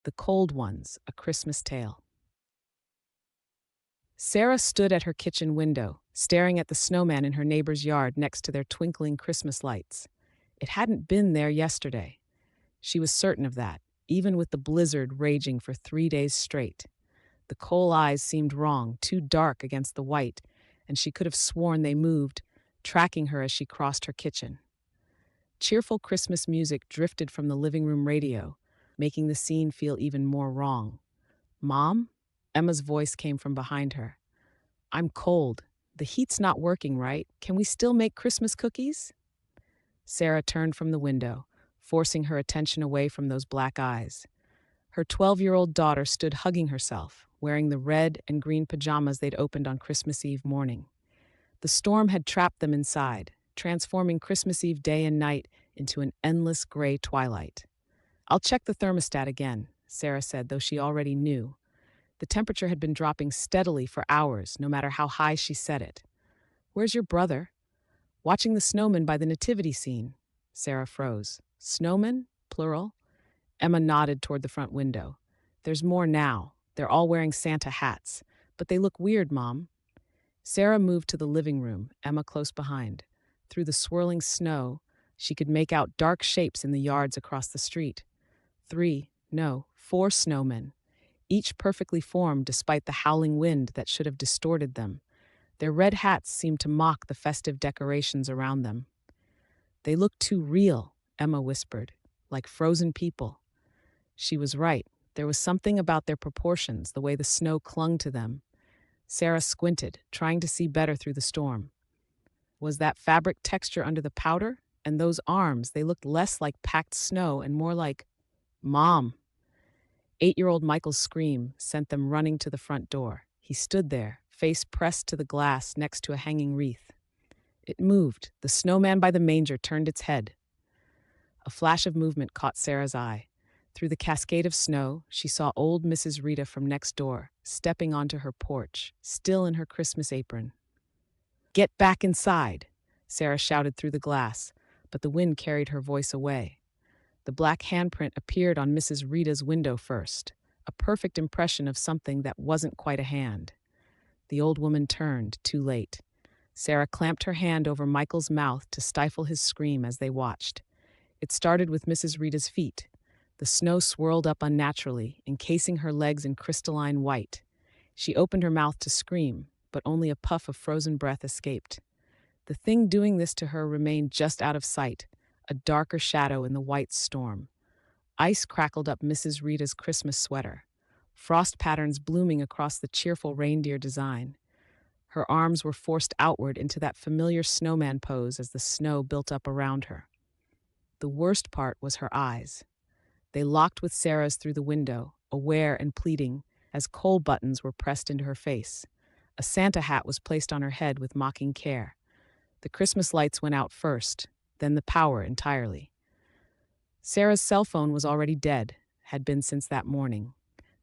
The Cold Ones, A Christmas Tale. Sarah stood at her kitchen window, staring at the snowman in her neighbor's yard next to their twinkling Christmas lights. It hadn't been there yesterday. She was certain of that, even with the blizzard raging for 3 days straight. The coal eyes seemed wrong, too dark against the white, and she could have sworn they moved, tracking her as she crossed her kitchen. Cheerful Christmas music drifted from the living room radio, making the scene feel even more wrong. "Mom?" Emma's voice came from behind her. "I'm cold. The heat's not working right. Can we still make Christmas cookies?" Sarah turned from the window, forcing her attention away from those black eyes. Her 12-year-old daughter stood hugging herself, wearing the red and green pajamas they'd opened on Christmas Eve morning. The storm had trapped them inside, transforming Christmas Eve day and night into an endless gray twilight. "I'll check the thermostat again," Sarah said, though she already knew. The temperature had been dropping steadily for hours, no matter how high she set it. "Where's your brother?" "Watching the snowmen by the nativity scene." Sarah froze. "Snowmen? Plural?" Emma nodded toward the front window. "There's more now. They're all wearing Santa hats. But they look weird, Mom." Sarah moved to the living room, Emma close behind. Through the swirling snow, she could make out dark shapes in the yards across the street. 4 snowmen, each perfectly formed despite the howling wind that should have distorted them. Their red hats seemed to mock the festive decorations around them. "They look too real," Emma whispered, "like frozen people." She was right. There was something about their proportions, the way the snow clung to them. Sarah squinted, trying to see better through the storm. Was that fabric texture under the powder? And those arms, they looked less like packed snow and more like... "Mom!" 8-year-old Michael's scream sent them running to the front door. He stood there, face pressed to the glass next to a hanging wreath. It moved. The snowman by the manger turned its head. A flash of movement caught Sarah's eye. Through the cascade of snow, she saw old Mrs. Rita from next door, stepping onto her porch, still in her Christmas apron. "Get back inside!" Sarah shouted through the glass, but the wind carried her voice away. The black handprint appeared on Mrs. Rita's window first, a perfect impression of something that wasn't quite a hand. The old woman turned, too late. Sarah clamped her hand over Michael's mouth to stifle his scream as they watched. It started with Mrs. Rita's feet. The snow swirled up unnaturally, encasing her legs in crystalline white. She opened her mouth to scream, but only a puff of frozen breath escaped. The thing doing this to her remained just out of sight, a darker shadow in the white storm. Ice crackled up Mrs. Rita's Christmas sweater, frost patterns blooming across the cheerful reindeer design. Her arms were forced outward into that familiar snowman pose as the snow built up around her. The worst part was her eyes. They locked with Sarah's through the window, aware and pleading, as coal buttons were pressed into her face. A Santa hat was placed on her head with mocking care. The Christmas lights went out first, then the power entirely. Sarah's cell phone was already dead, had been since that morning.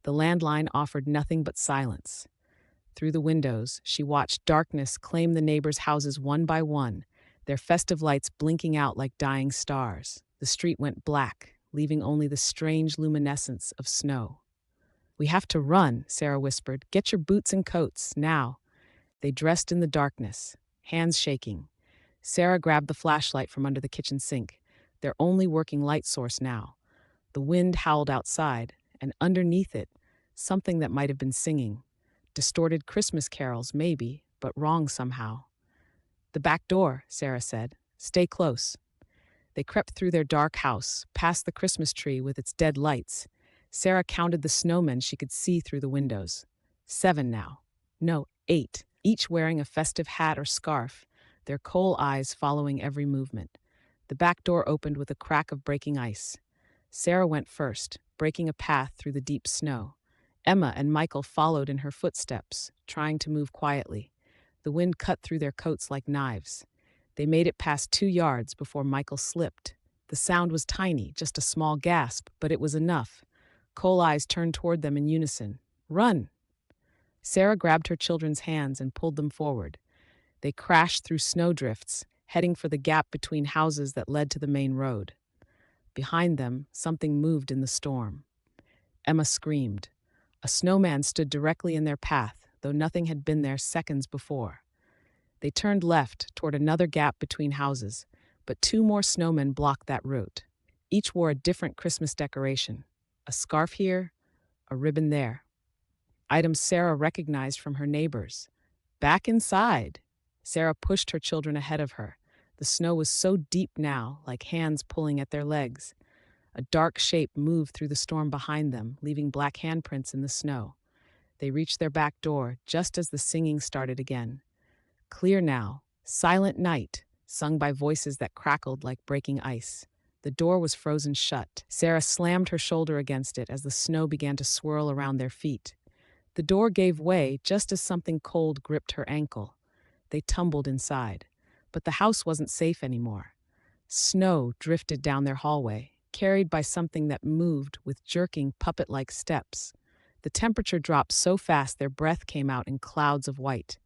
The landline offered nothing but silence. Through the windows, she watched darkness claim the neighbors' houses one by one, their festive lights blinking out like dying stars. The street went black, leaving only the strange luminescence of snow. "We have to run," Sarah whispered. "Get your boots and coats, now." They dressed in the darkness, hands shaking. Sarah grabbed the flashlight from under the kitchen sink, their only working light source now. The wind howled outside, and underneath it, something that might have been singing. Distorted Christmas carols, maybe, but wrong somehow. "The back door," Sarah said. "Stay close." They crept through their dark house, past the Christmas tree with its dead lights. Sarah counted the snowmen she could see through the windows. 7 now. No, 8, each wearing a festive hat or scarf, their coal eyes following every movement. The back door opened with a crack of breaking ice. Sarah went first, breaking a path through the deep snow. Emma and Michael followed in her footsteps, trying to move quietly. The wind cut through their coats like knives. They made it past 2 yards before Michael slipped. The sound was tiny, just a small gasp, but it was enough. Coal eyes turned toward them in unison. "Run!" Sarah grabbed her children's hands and pulled them forward. They crashed through snowdrifts, heading for the gap between houses that led to the main road. Behind them, something moved in the storm. Emma screamed. A snowman stood directly in their path, though nothing had been there seconds before. They turned left toward another gap between houses, but two more snowmen blocked that route. Each wore a different Christmas decoration, a scarf here, a ribbon there. Items Sarah recognized from her neighbors. Back inside! Sarah pushed her children ahead of her. The snow was so deep now, like hands pulling at their legs. A dark shape moved through the storm behind them, leaving black handprints in the snow. They reached their back door just as the singing started again. Clear now, Silent Night, sung by voices that crackled like breaking ice. The door was frozen shut. Sarah slammed her shoulder against it as the snow began to swirl around their feet. The door gave way just as something cold gripped her ankle. They tumbled inside. But the house wasn't safe anymore. Snow drifted down their hallway, carried by something that moved with jerking puppet-like steps. The temperature dropped so fast their breath came out in clouds of white.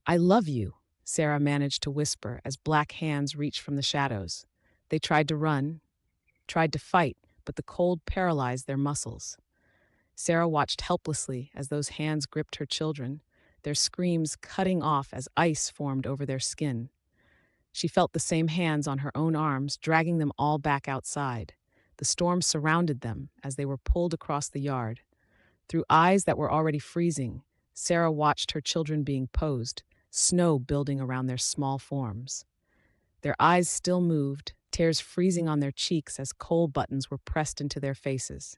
"I love you," Sarah managed to whisper as black hands reached from the shadows. They tried to run, tried to fight, but the cold paralyzed their muscles. Sarah watched helplessly as those hands gripped her children, their screams cutting off as ice formed over their skin. She felt the same hands on her own arms, dragging them all back outside. The storm surrounded them as they were pulled across the yard. Through eyes that were already freezing, Sarah watched her children being posed, snow building around their small forms. Their eyes still moved, tears freezing on their cheeks as coal buttons were pressed into their faces.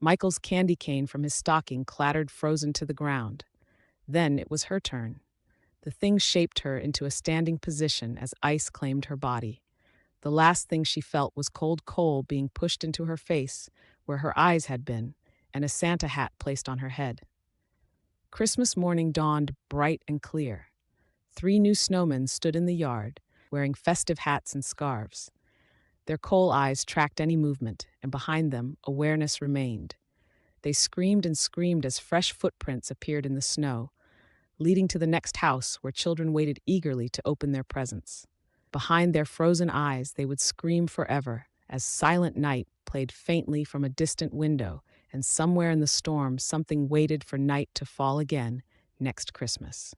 Michael's candy cane from his stocking clattered frozen to the ground. Then it was her turn. The thing shaped her into a standing position as ice claimed her body. The last thing she felt was cold coal being pushed into her face, where her eyes had been, and a Santa hat placed on her head. Christmas morning dawned bright and clear. 3 new snowmen stood in the yard, wearing festive hats and scarves. Their coal eyes tracked any movement, and behind them, awareness remained. They screamed and screamed as fresh footprints appeared in the snow, leading to the next house where children waited eagerly to open their presents. Behind their frozen eyes, they would scream forever as Silent Night played faintly from a distant window, and somewhere in the storm, something waited for night to fall again next Christmas.